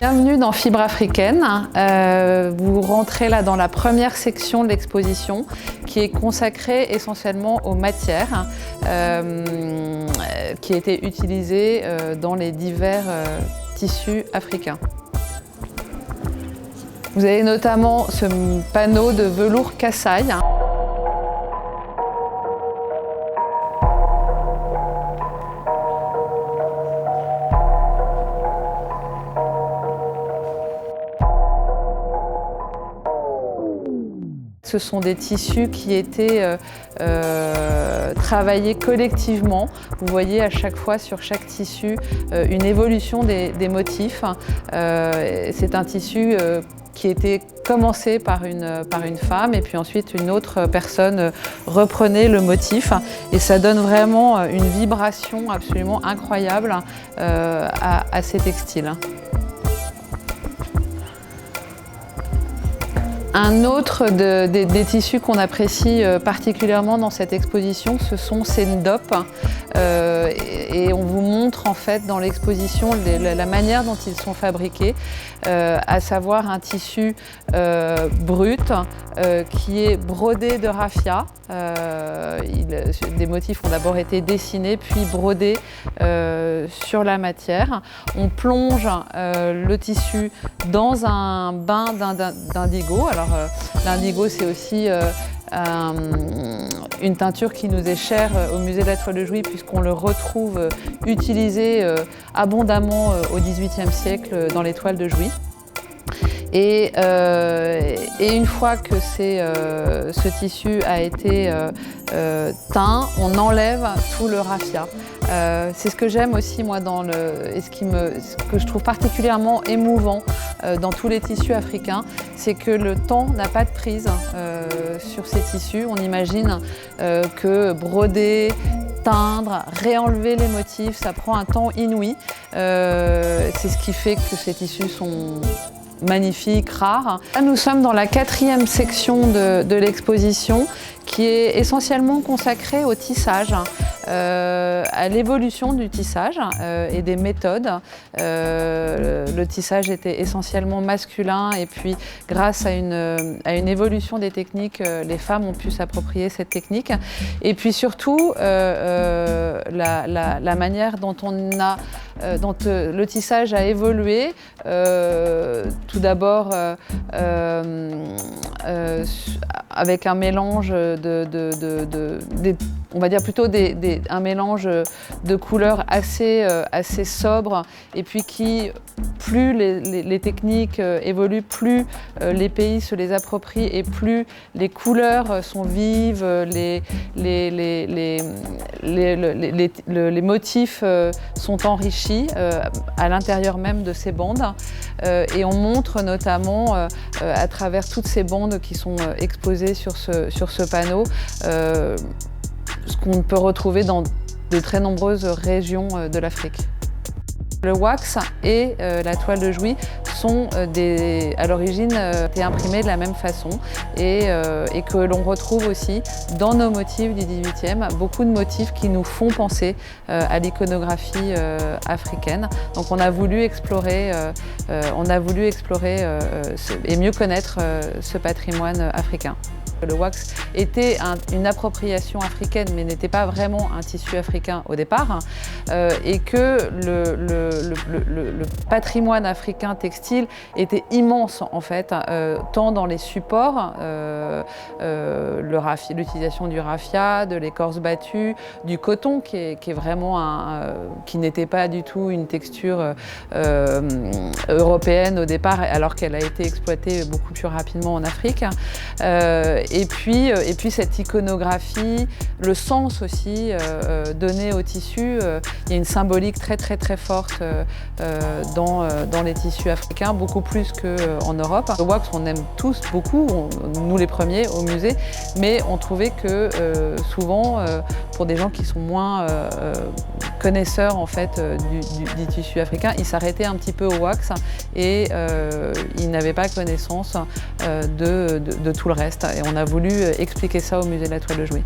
Bienvenue dans Fibre africaine. Vous rentrez là dans la première section de l'exposition qui est consacrée essentiellement aux matières qui étaient utilisées dans les divers tissus africains. Vous avez notamment ce panneau de velours Kasaï. Ce sont des tissus qui étaient travaillés collectivement. Vous voyez à chaque fois sur chaque tissu une évolution des motifs. C'est un tissu qui était commencé par une femme et puis ensuite une autre personne reprenait le motif et ça donne vraiment une vibration absolument incroyable à ces textiles. Un autre des tissus qu'on apprécie particulièrement dans cette exposition, ce sont ces ndopes. Et on vous montre en fait dans l'exposition la manière dont ils sont fabriqués, à savoir un tissu brut qui est brodé de raffia. Des motifs ont d'abord été dessinés puis brodés sur la matière. On plonge le tissu dans un bain d'indigo. Alors l'indigo c'est aussi une teinture qui nous est chère au musée de la Toile de Jouy puisqu'on le retrouve utilisé abondamment au XVIIIe siècle dans les toiles de Jouy. Et une fois que ce tissu a été teint, on enlève tout le raffia. C'est ce que j'aime aussi moi et ce que je trouve particulièrement émouvant dans tous les tissus africains, c'est que le temps n'a pas de prise sur ces tissus. On imagine que broder, teindre, réenlever les motifs, ça prend un temps inouï. C'est ce qui fait que ces tissus sont magnifiques, rares. Là, nous sommes dans la 4e section de l'exposition qui est essentiellement consacrée au tissage, à l'évolution du tissage et des méthodes. Le tissage était essentiellement masculin et puis grâce à une évolution des techniques, les femmes ont pu s'approprier cette technique. Et puis surtout, la manière dont le tissage a évolué, tout d'abord avec un mélange on va dire plutôt un mélange de couleurs assez sobres et puis plus les techniques évoluent, plus les pays se les approprient et plus les couleurs sont vives, les motifs sont enrichis à l'intérieur même de ces bandes. Et on montre notamment à travers toutes ces bandes qui sont exposées sur ce panneau ce qu'on peut retrouver dans de très nombreuses régions de l'Afrique. Le wax et la toile de Jouy sont à l'origine imprimés de la même façon et que l'on retrouve aussi dans nos motifs du XVIIIe, beaucoup de motifs qui nous font penser à l'iconographie africaine. Donc on a voulu explorer et mieux connaître ce patrimoine africain. Le wax était une appropriation africaine mais n'était pas vraiment un tissu africain au départ et que le patrimoine africain textile était immense en fait, tant dans les supports, l'utilisation du raffia, de l'écorce battue, du coton qui est vraiment qui n'était pas du tout une texture européenne au départ alors qu'elle a été exploitée beaucoup plus rapidement en Afrique. Et puis cette iconographie, le sens aussi donné au tissu, il y a une symbolique très forte dans les tissus africains, beaucoup plus qu'en Europe. Le wax, on aime tous beaucoup, nous les premiers au musée, mais on trouvait que souvent, pour des gens qui sont moins connaisseurs en fait, du tissu africain, ils s'arrêtaient un petit peu au wax et ils n'avaient pas connaissance de tout le reste. Et on a voulu expliquer ça au musée de la Toile de Jouy.